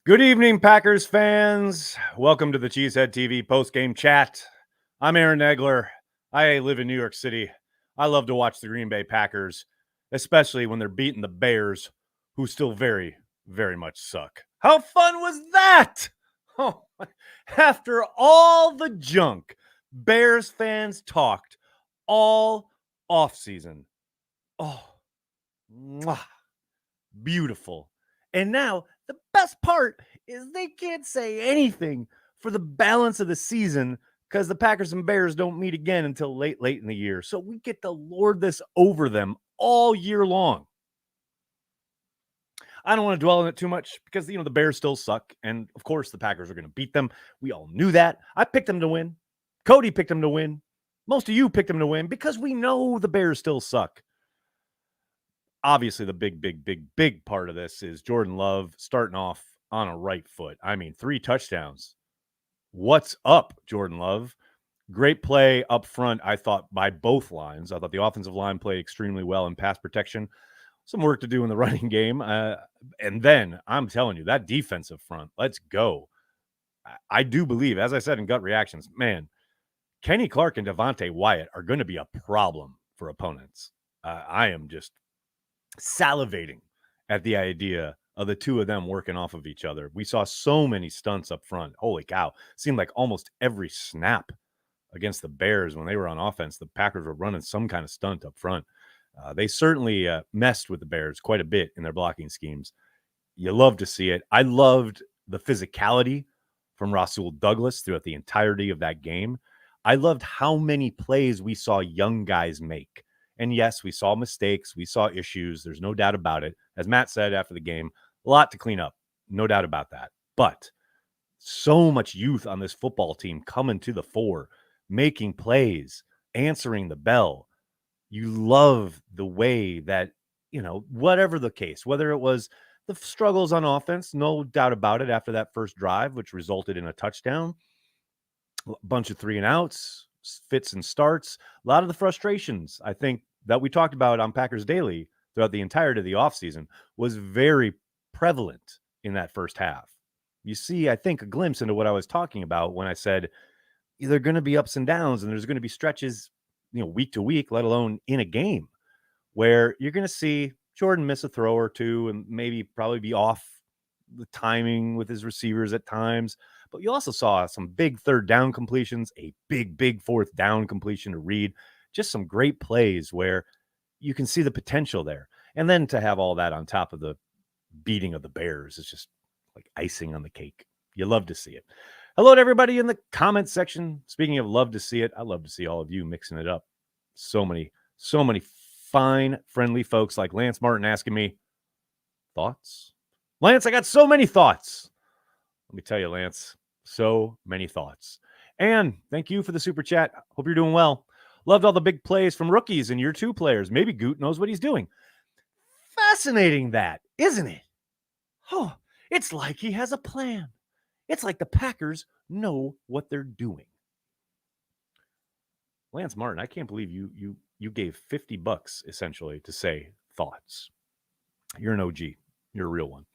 Good evening, Packers fans. Welcome to the Cheesehead TV postgame chat. I'm Aaron Negler. I live in New York City. I love to watch the Green Bay Packers, especially when they're beating the Bears, who still very, very much suck. How fun was that? Oh, after all the junk Bears fans talked all offseason. Oh, mwah, beautiful. And now the best part is they can't say anything for the balance of the season because the Packers and Bears don't meet again until late in the year. So we get to lord this over them all year long. I don't want to dwell on it too much because, the Bears still suck. And of course, the Packers are going to beat them. We all knew that. I picked them to win. Cody picked them to win. Most of you picked them to win because we know the Bears still suck. Obviously, the big part of this is Jordan Love starting off on a right foot. I mean, 3 touchdowns. What's up, Jordan Love? Great play up front, I thought, by both lines. I thought the offensive line played extremely well in pass protection. Some work to do in the running game. And then, I'm telling you, that defensive front, let's go. I do believe, as I said in gut reactions, man, Kenny Clark and Devontae Wyatt are going to be a problem for opponents. I am just salivating at the idea of the two of them working off of each other. We saw so many stunts up front. Holy cow. Seemed like almost every snap against the Bears when they were on offense, the Packers were running some kind of stunt up front. They certainly messed with the Bears quite a bit in their blocking schemes. You love to see it. I loved the physicality from Rasul Douglas throughout the entirety of that game. I loved how many plays we saw young guys make. And yes, we saw mistakes. We saw issues. There's no doubt about it. As Matt said after the game, a lot to clean up. No doubt about that. But so much youth on this football team coming to the fore, making plays, answering the bell. You love the way that, whatever the case, whether it was the struggles on offense, no doubt about it after that first drive, which resulted in a touchdown, a bunch of 3 and outs, fits and starts, a lot of the frustrations, I think, that we talked about on Packers Daily throughout the entirety of the offseason was very prevalent in that first half. You see, I think, a glimpse into what I was talking about when I said there are going to be ups and downs and there's going to be stretches, week to week, let alone in a game, where you're going to see Jordan miss a throw or two and maybe probably be off the timing with his receivers at times. But you also saw some big 3rd down completions, a big 4th down completion to Reed. Just some great plays where you can see the potential there. And then to have all that on top of the beating of the Bears is just like icing on the cake. You love to see it. Hello to everybody in the comments section. Speaking of love to see it, I love to see all of you mixing it up. So many fine, friendly folks like Lance Martin asking me, thoughts? Lance, I got so many thoughts. Let me tell you, Lance, so many thoughts. And thank you for the super chat. Hope you're doing well. Loved all the big plays from rookies and year 2 players. Maybe Goot knows what he's doing. Fascinating that, isn't it? Oh, it's like he has a plan. It's like the Packers know what they're doing. Lance Martin, I can't believe you gave $50 essentially to say thoughts. You're an OG. You're a real one.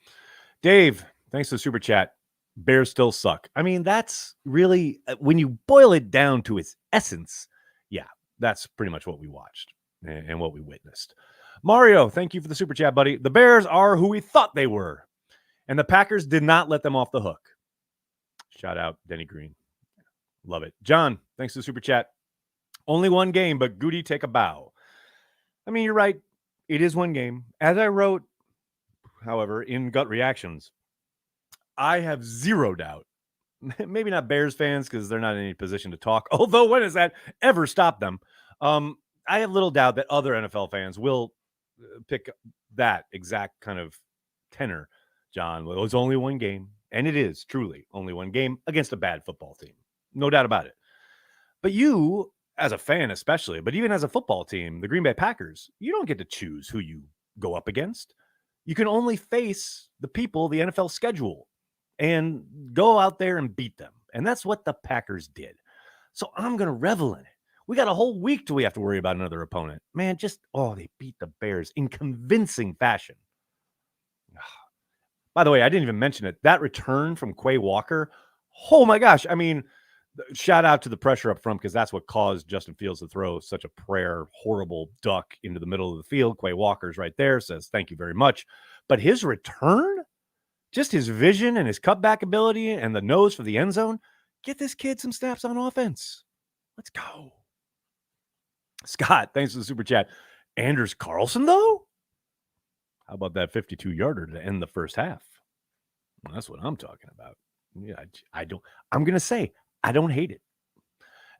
Dave, thanks for the super chat. Bears still suck. I mean, that's really, when you boil it down to its essence, yeah, that's pretty much what we watched and what we witnessed. Mario, thank you for the super chat, buddy. The Bears are who we thought they were, and the Packers did not let them off the hook. Shout out Denny Green. Love it. John, thanks for the super chat. Only one game, but Goody, take a bow. I mean, you're right. It is one game. As I wrote, however, in gut reactions, I have zero doubt. Maybe not Bears fans because they're not in any position to talk. Although, when has that ever stopped them? I have little doubt that other NFL fans will pick that exact kind of tenor, John. Well, it's only one game, and it is truly only one game against a bad football team. No doubt about it. But you, as a fan especially, but even as a football team, the Green Bay Packers, you don't get to choose who you go up against. You can only face the people the NFL schedule and go out there and beat them. And that's what the Packers did. So I'm going to revel in it. We got a whole week till we have to worry about another opponent. Man, they beat the Bears in convincing fashion. By the way, I didn't even mention it. That return from Quay Walker, oh my gosh. I mean, shout out to the pressure up front because that's what caused Justin Fields to throw such a horrible duck into the middle of the field. Quay Walker's right there, says thank you very much. But his return, just his vision and his cutback ability and the nose for the end zone, get this kid some snaps on offense. Let's go. Scott, thanks for the super chat. Anders Carlson, though? How about that 52-yarder to end the first half? Well, that's what I'm talking about. Yeah, I'm going to say, I don't hate it.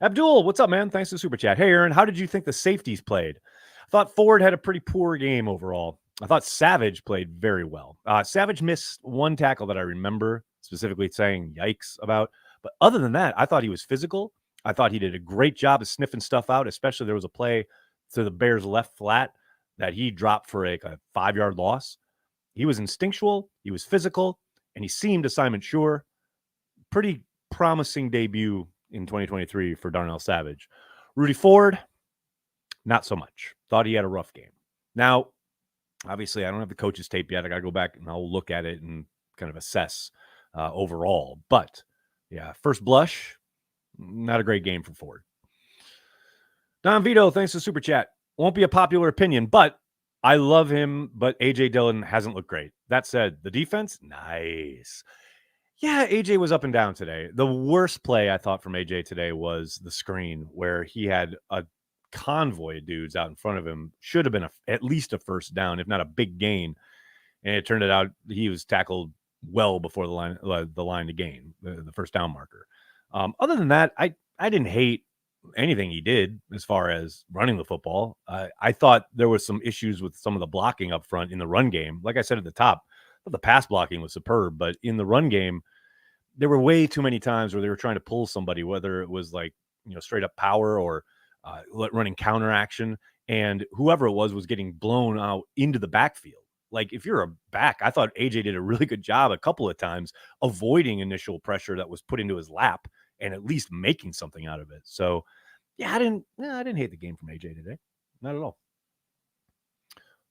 Abdul, what's up, man? Thanks for the super chat. Hey, Aaron, how did you think the safeties played? I thought Ford had a pretty poor game overall. I thought Savage played very well. Savage missed one tackle that I remember specifically saying yikes about. But other than that, I thought he was physical. I thought he did a great job of sniffing stuff out, especially there was a play to the Bears' left flat that he dropped for a 5-yard loss. He was instinctual, he was physical, and he seemed assignment sure. Pretty promising debut in 2023 for Darnell Savage. Rudy Ford, not so much. Thought he had a rough game. Now, obviously, I don't have the coach's tape yet. I got to go back and I'll look at it and kind of assess overall. But, yeah, first blush, not a great game for Ford. Don Vito, thanks for the super chat. Won't be a popular opinion, but I love him, but A.J. Dillon hasn't looked great. That said, the defense, nice. Yeah, A.J. was up and down today. The worst play I thought from A.J. today was the screen where he had a convoy of dudes out in front of him. Should have been at least a first down, if not a big gain. And it turned out he was tackled well before the line to gain, the first down marker. Other than that, I didn't hate anything he did as far as running the football. I thought there was some issues with some of the blocking up front in the run game. Like I said at the top, the pass blocking was superb, but in the run game, there were way too many times where they were trying to pull somebody, whether it was like, straight up power or running counter action, and whoever it was getting blown out into the backfield. Like if you're a back, I thought AJ did a really good job a couple of times avoiding initial pressure that was put into his lap and at least making something out of it. So yeah, I didn't hate the game from AJ today. Not at all.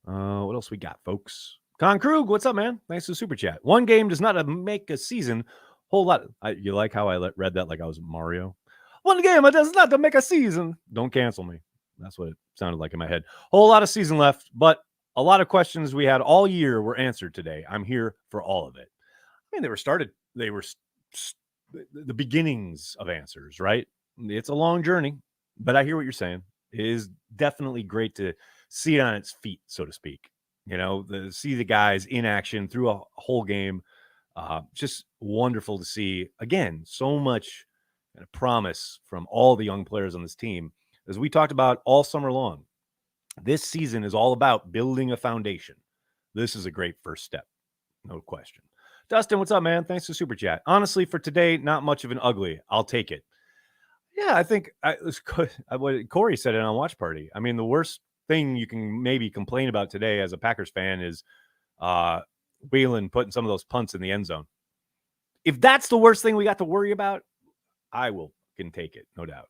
What else we got, folks? Con Krug, what's up, man? Thanks for the super chat. One game does not make a season. Whole lot. You like how I read that like I was Mario? One game does not make a season. Don't cancel me. That's what it sounded like in my head. Whole lot of season left, but a lot of questions we had all year were answered today. I'm here for all of it. I mean, they were the beginnings of answers, right? It's a long journey, but I hear what you're saying. It is definitely great to see it on its feet, so to speak. See the guys in action through a whole game. Just wonderful to see. Again, so much promise from all the young players on this team. As we talked about all summer long, this season is all about building a foundation. This is a great first step. No question. Dustin, what's up, man? Thanks for super chat. Honestly, for today, not much of an ugly. I'll take it. Yeah, I think what Corey said it on Watch Party. I mean, the worst thing you can maybe complain about today as a Packers fan is Whelan putting some of those punts in the end zone. If that's the worst thing we got to worry about, I can take it, no doubt.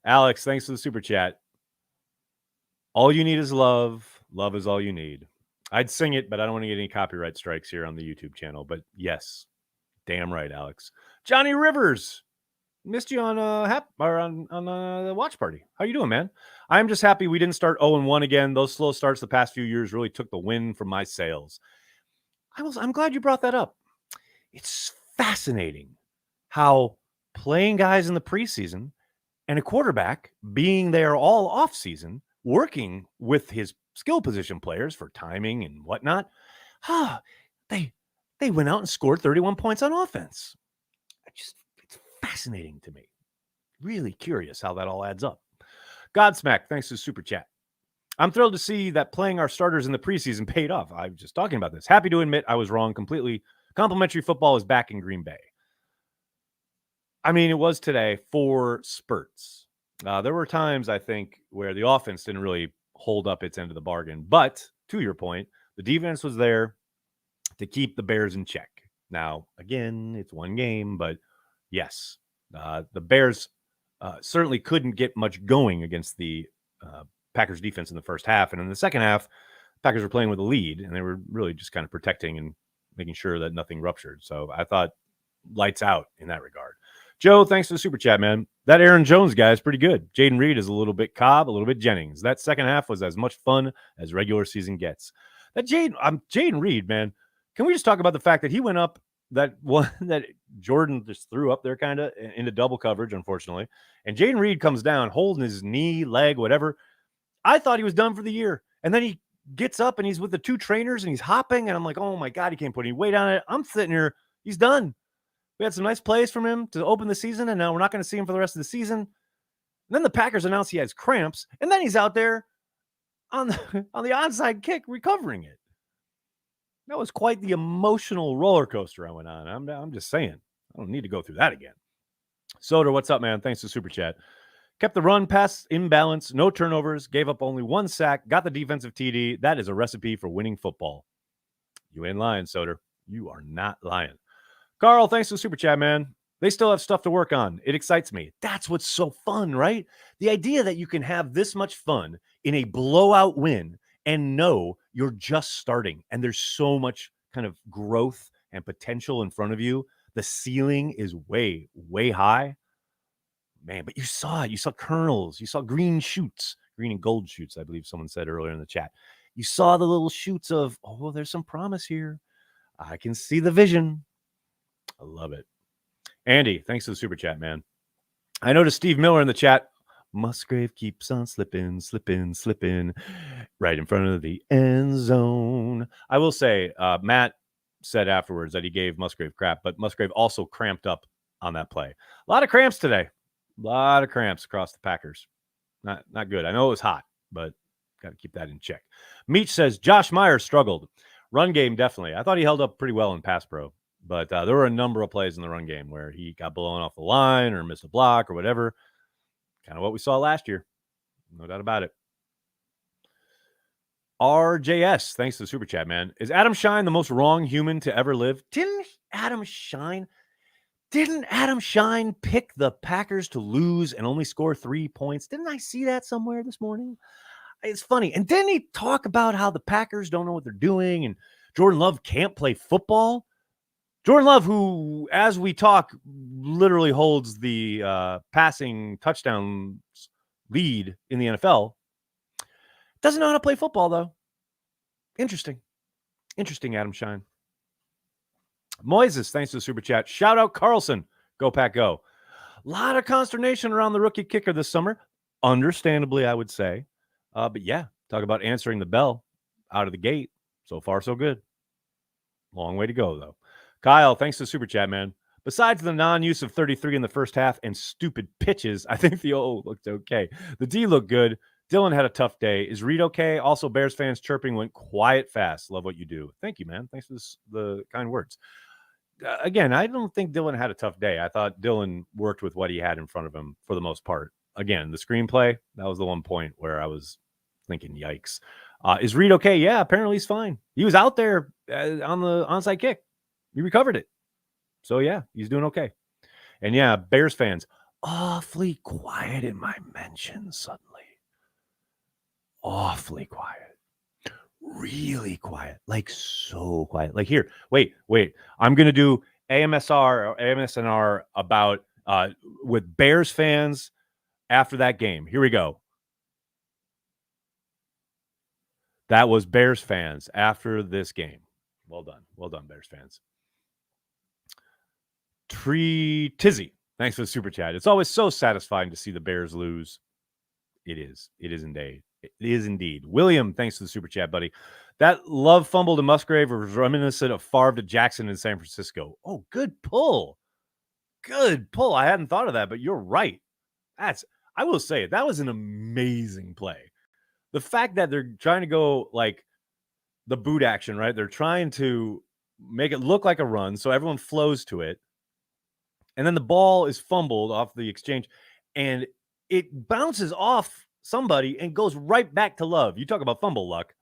Alex, thanks for the super chat. All you need is love. Love is all you need. I'd sing it, but I don't want to get any copyright strikes here on the YouTube channel. But yes, damn right, Alex. Johnny Rivers, missed you on the watch party. How you doing, man? I'm just happy we didn't start 0-1 again. Those slow starts the past few years really took the wind from my sails. I'm glad you brought that up. It's fascinating how playing guys in the preseason and a quarterback being there all off season, working with his skill position players for timing and whatnot, they went out and scored 31 points on offense. It's fascinating to me. Really curious how that all adds up. Godsmack, thanks to the super chat. I'm thrilled to see that playing our starters in the preseason paid off. I was just talking about this. Happy to admit I was wrong completely. Complimentary football is back in Green Bay. I mean, it was today for spurts. There were times, I think, where the offense didn't really hold up its end of the bargain. But to your point, the defense was there to keep the Bears in check. Now, again, it's one game, but yes, the Bears certainly couldn't get much going against the Packers defense in the first half. And in the second half, Packers were playing with a lead, and they were really just kind of protecting and making sure that nothing ruptured. So I thought lights out in that regard. Joe, thanks for the super chat, man. That Aaron Jones guy is pretty good. Jaden Reed is a little bit Cobb, a little bit Jennings. That second half was as much fun as regular season gets. That Jaden Reed, man. Can we just talk about the fact that he went up that one that Jordan just threw up there kind of into double coverage, unfortunately. And Jaden Reed comes down holding his knee, leg, whatever. I thought he was done for the year. And then he gets up and he's with the two trainers and he's hopping. And I'm like, oh my God, he can't put any weight on it. I'm sitting here. He's done. We had some nice plays from him to open the season, and now we're not going to see him for the rest of the season. And then the Packers announce he has cramps, and then he's out there on the onside kick recovering it. That was quite the emotional roller coaster I went on. I'm just saying. I don't need to go through that again. Soder, what's up, man? Thanks to Super Chat. Kept the run pass in balance, no turnovers, gave up only one sack, got the defensive TD. That is a recipe for winning football. You ain't lying, Soder. You are not lying. Carl, thanks for the super chat, man. They still have stuff to work on. It excites me. That's what's so fun, right? The idea that you can have this much fun in a blowout win and know you're just starting and there's so much kind of growth and potential in front of you. The ceiling is way, way high. Man, but you saw it. You saw kernels. You saw green shoots, green and gold shoots, I believe someone said earlier in the chat. You saw the little shoots of, oh, there's some promise here. I can see the vision. I love it. Andy, thanks for the super chat, man. I noticed Steve Miller in the chat. Musgrave keeps on slipping right in front of the end zone. I will say, Matt said afterwards that he gave Musgrave crap, but Musgrave also cramped up on that play. A lot of cramps today. A lot of cramps across the Packers. Not good. I know it was hot, but got to keep that in check. Meach says Josh Myers struggled. Run game, definitely. I thought he held up pretty well in pass pro. But there were a number of plays in the run game where he got blown off the line or missed a block or whatever. Kind of what we saw last year. No doubt about it. RJS, thanks to the super chat, man. Is Adam Shine the most wrong human to ever live? Didn't Adam Shine pick the Packers to lose and only score 3 points? Didn't I see that somewhere this morning? It's funny. And didn't he talk about how the Packers don't know what they're doing and Jordan Love can't play football? Jordan Love, who, as we talk, literally holds the passing touchdown lead in the NFL, doesn't know how to play football, though. Interesting, Adam Shine. Moises, thanks to the super chat. Shout out Carlson. Go, Pack, go. A lot of consternation around the rookie kicker this summer. Understandably, I would say. But yeah, talk about answering the bell out of the gate. So far, so good. Long way to go, though. Kyle, thanks to the super chat, man. Besides the non-use of 33 in the first half and stupid pitches, I think the O looked okay. The D looked good. Dylan had a tough day. Is Reed okay? Also, Bears fans chirping went quiet fast. Love what you do. Thank you, man. Thanks for the kind words. Again, I don't think Dylan had a tough day. I thought Dylan worked with what he had in front of him for the most part. Again, the screenplay, that was the one point where I was thinking, yikes. Is Reed okay? Yeah, apparently he's fine. He was out there on the onside kick. He recovered it. So, yeah, he's doing okay. And, yeah, Bears fans, awfully quiet in my mentions suddenly. Awfully quiet. Really quiet. Like, so quiet. Like, here, wait. I'm going to do AMSR or AMSNR about with Bears fans after that game. Here we go. That was Bears fans after this game. Well done, Bears fans. Tizzy, thanks for the super chat. It's always so satisfying to see the Bears lose. It is indeed. William, thanks for the super chat, buddy. That Love fumble to Musgrave was reminiscent of Favre to Jackson in San Francisco. Oh, good pull. I hadn't thought of that, but you're right. I will say it. That was an amazing play. The fact that they're trying to go like the boot action, right? They're trying to make it look like a run so everyone flows to it. And then the ball is fumbled off the exchange and it bounces off somebody and goes right back to Love. You talk about fumble luck.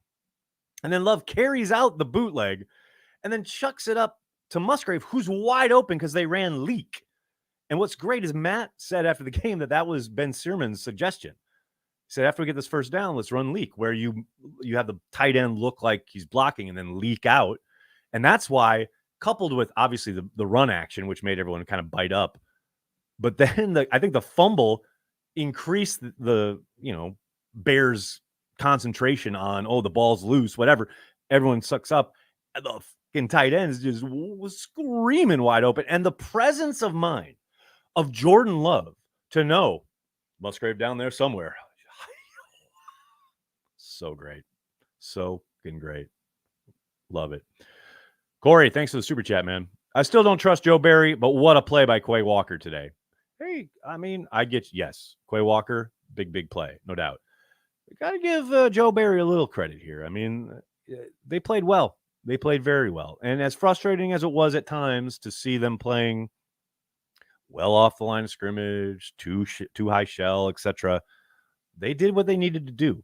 And then Love carries out the bootleg and then chucks it up to Musgrave, who's wide open because they ran leak. And what's great is Matt said after the game that was Ben Searman's suggestion. He said, after we get this first down, let's run leak, where you have the tight end look like he's blocking and then leak out. And that's why, coupled with obviously the run action, which made everyone kind of bite up. But then I think the fumble increased the Bears concentration on, the ball's loose, whatever. Everyone sucks up. And the fucking tight ends just was screaming wide open. And the presence of mind of Jordan Love to know Musgrave down there somewhere. So great. So fucking great. Love it. Corey, thanks for the super chat, man. I still don't trust Joe Barry, but what a play by Quay Walker today. Hey, I mean, I get, yes, Quay Walker, big play, no doubt. Got to give Joe Barry a little credit here. I mean, they played well. They played very well. And as frustrating as it was at times to see them playing well off the line of scrimmage, too high shell, etc., they did what they needed to do.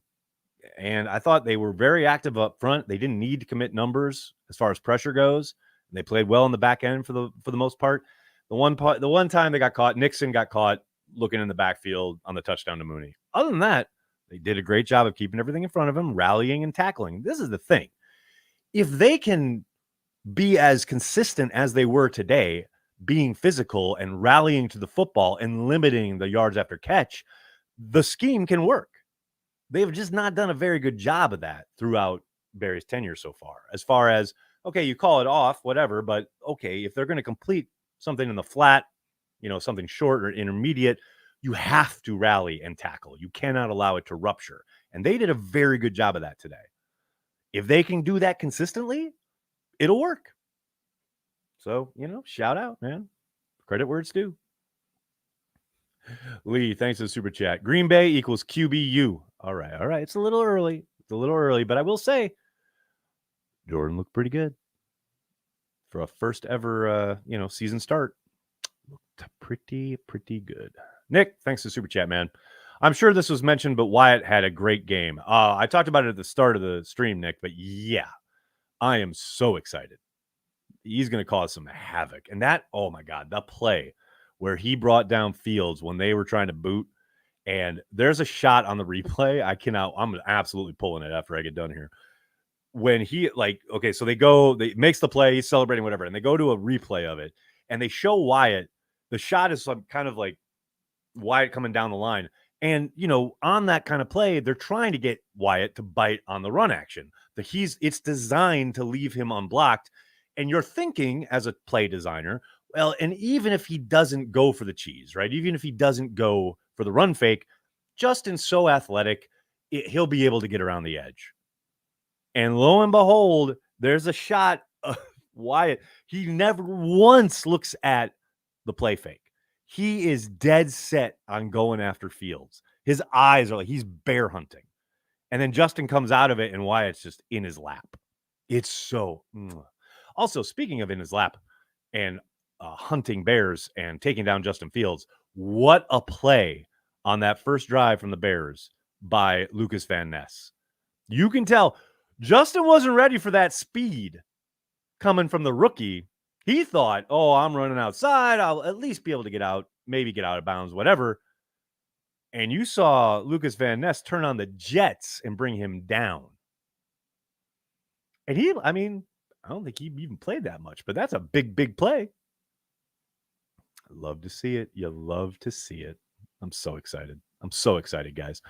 And I thought they were very active up front. They didn't need to commit numbers as far as pressure goes. They played well in the back end for the most part. The one time they got caught, Nixon got caught looking in the backfield on the touchdown to Mooney. Other than that, they did a great job of keeping everything in front of him, rallying and tackling. This is the thing. If they can be as consistent as they were today, being physical and rallying to the football and limiting the yards after catch, the scheme can work. They've just not done a very good job of that throughout Barry's tenure so far as, okay, you call it off, whatever, but okay, if they're going to complete something in the flat, something short or intermediate, you have to rally and tackle. You cannot allow it to rupture. And they did a very good job of that today. If they can do that consistently, it'll work. So, shout out, man. Credit where it's due. Lee, thanks for the super chat. Green Bay equals QBU. All right. It's a little early. But I will say, Jordan looked pretty good for a first ever, season start. Looked pretty good. Nick, thanks for the super chat, man. I'm sure this was mentioned, but Wyatt had a great game. I talked about it at the start of the stream, Nick, but yeah, I am so excited. He's going to cause some havoc. And that, oh my God, the play where he brought down Fields when they were trying to boot. And there's a shot on the replay. I'm absolutely pulling it after I get done here. When he so they makes the play, he's celebrating, whatever. And they go to a replay of it and they show Wyatt. The shot is kind of like Wyatt coming down the line. And, on that kind of play, they're trying to get Wyatt to bite on the run action. It's designed to leave him unblocked. And you're thinking as a play designer, well, and even if he doesn't go for the cheese, right? Even if he doesn't go for the run fake, Justin's so athletic, he'll be able to get around the edge. And lo and behold, there's a shot of Wyatt. He never once looks at the play fake. He is dead set on going after Fields. His eyes are like he's bear hunting. And then Justin comes out of it and Wyatt's just in his lap. It's so... Also, speaking of in his lap and hunting bears and taking down Justin Fields, what a play on that first drive from the Bears by Lucas Van Ness. You can tell Justin wasn't ready for that speed coming from the rookie. He thought, I'm running outside. I'll at least be able to get out, maybe get out of bounds, whatever. And you saw Lucas Van Ness turn on the jets and bring him down. And I don't think he even played that much, but that's a big play. I love to see it. You love to see it. I'm so excited. Guys.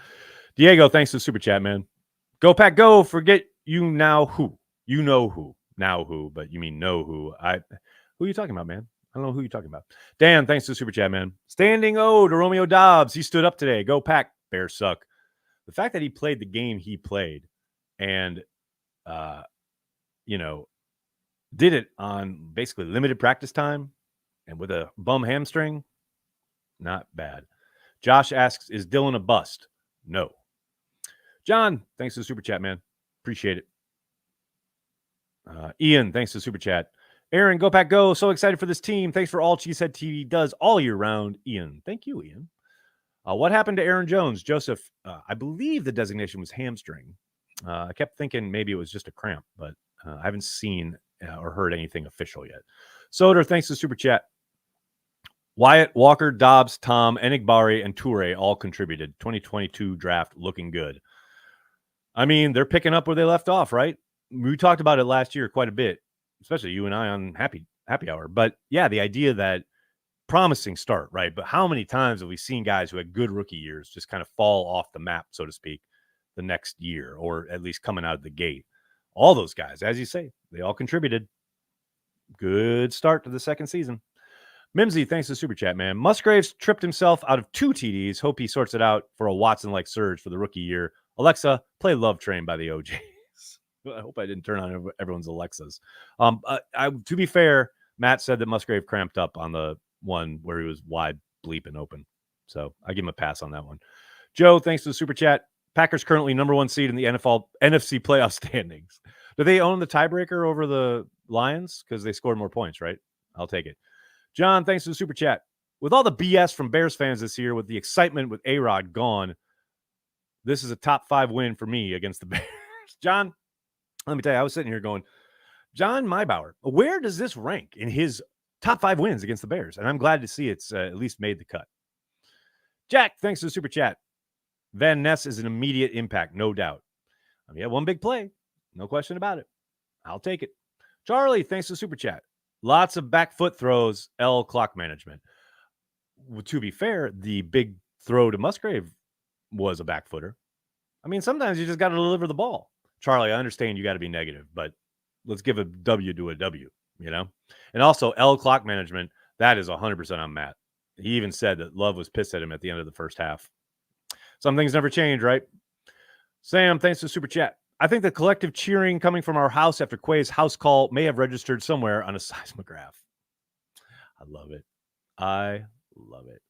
Diego, thanks for the super chat, man. Go Pack, go. Forget you now who. You know who. Now who, but you mean know who. Who are you talking about, man? I don't know who you're talking about. Dan, thanks for the super chat, man. Standing O to Romeo Dobbs. He stood up today. Go Pack. Bears suck. The fact that he played the game he played and, did it on basically limited practice time and with a bum hamstring, not bad. Josh asks, is Dylan a bust? No. John, thanks for the super chat, man. Appreciate it. Ian, thanks for the super chat. Aaron, go Pack, go. So excited for this team. Thanks for all Cheesehead TV does all year round. Ian, thank you, Ian. What happened to Aaron Jones? Joseph, I believe the designation was hamstring. I kept thinking maybe it was just a cramp, but I haven't seen or heard anything official yet. Soder, thanks to super chat. Wyatt, Walker, Dobbs, Tom, Enigbari, and Toure all contributed. 2022 draft looking good. I mean, they're picking up where they left off, right? We talked about it last year quite a bit. especially you and I on happy hour. But yeah, the idea that promising start, right? But how many times have we seen guys who had good rookie years just kind of fall off the map, so to speak, the next year, or at least coming out of the gate? All those guys, as you say, they all contributed. Good start to the second season. Mimsy, thanks to the super chat, man. Musgraves tripped himself out of 2 TDs. Hope he sorts it out for a Watson-like surge for the rookie year. Alexa, play Love Train by the OJs. I hope I didn't turn on everyone's Alexas. To be fair, Matt said that Musgrave cramped up on the one where he was wide bleeping open. So I give him a pass on that one. Joe, thanks to the super chat. Packers currently number 1 seed in the NFC playoff standings. Do they own the tiebreaker over the Lions? Because they scored more points, right? I'll take it. John, thanks to the super chat. With all the BS from Bears fans this year, with the excitement with A-Rod gone, this is a top 5 win for me against the Bears. John, let me tell you, I was sitting here going, John Maibauer, where does this rank in his top 5 wins against the Bears? And I'm glad to see it's at least made the cut. Jack, thanks to the super chat. Van Ness is an immediate impact, no doubt. I mean, one big play, no question about it. I'll take it. Charlie, thanks to the super chat. Lots of back foot throws, L clock management. To be fair, the big throw to Musgrave was a back footer. I mean, sometimes you just got to deliver the ball. Charlie, I understand you got to be negative, but let's give a W to a W, you know? And also, L clock management, that is 100% on Matt. He even said that Love was pissed at him at the end of the first half. Some things never change, right? Sam, thanks to the super chat. I think the collective cheering coming from our house after Quay's house call may have registered somewhere on a seismograph. I love it. I love it.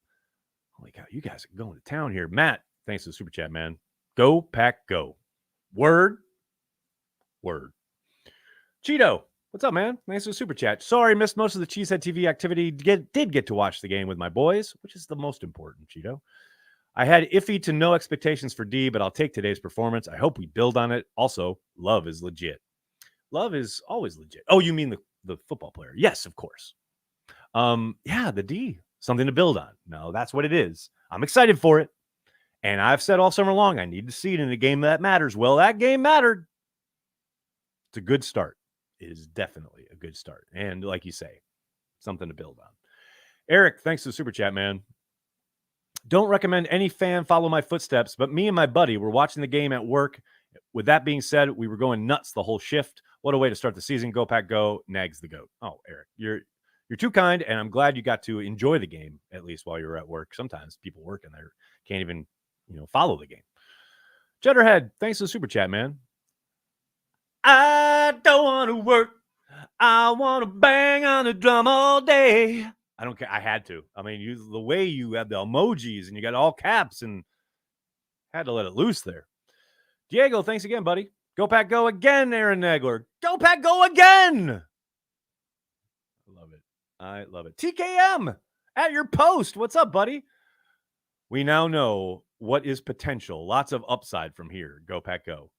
Holy cow, you guys are going to town here. Matt, thanks to the super chat, man. Go, Pack, go. Word. Cheeto, what's up, man? Thanks for the super chat. Sorry, missed most of the Cheesehead TV activity. Did get to watch the game with my boys, which is the most important, Cheeto. I had iffy to no expectations for D, but I'll take today's performance. I hope we build on it. Also, Love is legit. Love is always legit. Oh, you mean the football player? Yes, of course. Yeah, the D, something to build on. No, that's what it is. I'm excited for it. And I've said all summer long, I need to see it in a game that matters. Well, that game mattered. It's a good start. It is definitely a good start. And like you say, something to build on. Eric, thanks to the super chat, man. Don't recommend any fan follow my footsteps, but me and my buddy were watching the game at work. With that being said, we were going nuts the whole shift. What a way to start the season. Go, Pack, go. Nags the goat. Oh, Eric, you're too kind, and I'm glad you got to enjoy the game, at least while you were at work. Sometimes people working there can't even, follow the game. Cheddarhead, thanks to the super chat, man. I don't want to work. I want to bang on the drum all day. I don't care. I had to. I mean, the way you have the emojis and you got all caps and had to let it loose there. Diego, thanks again, buddy. Go, Pack, go again, Aaron Nagler. Go, Pack, go again. I love it. TKM at your post. What's up, buddy? We now know what is potential. Lots of upside from here. Go, Pack, go.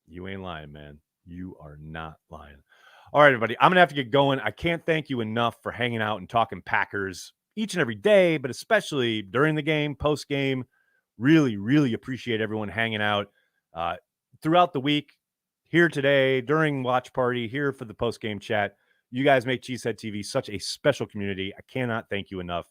You ain't lying, man. You are not lying. All right, everybody. I'm going to have to get going. I can't thank you enough for hanging out and talking Packers each and every day, but especially during the game, post-game. Really, really appreciate everyone hanging out throughout the week, here today, during watch party, here for the post-game chat. You guys make Cheesehead TV such a special community. I cannot thank you enough.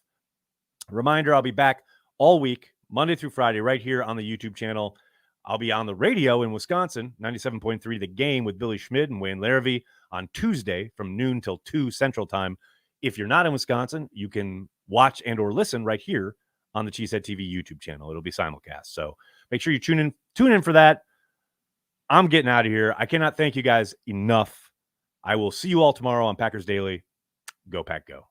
Reminder, I'll be back all week, Monday through Friday, right here on the YouTube channel. I'll be on the radio in Wisconsin, 97.3 The Game with Billy Schmid and Wayne Larrivee on Tuesday from noon till 2 Central Time. If you're not in Wisconsin, you can watch and or listen right here on the Cheesehead TV YouTube channel. It'll be simulcast. So make sure you tune in for that. I'm getting out of here. I cannot thank you guys enough. I will see you all tomorrow on Packers Daily. Go, Pack, go.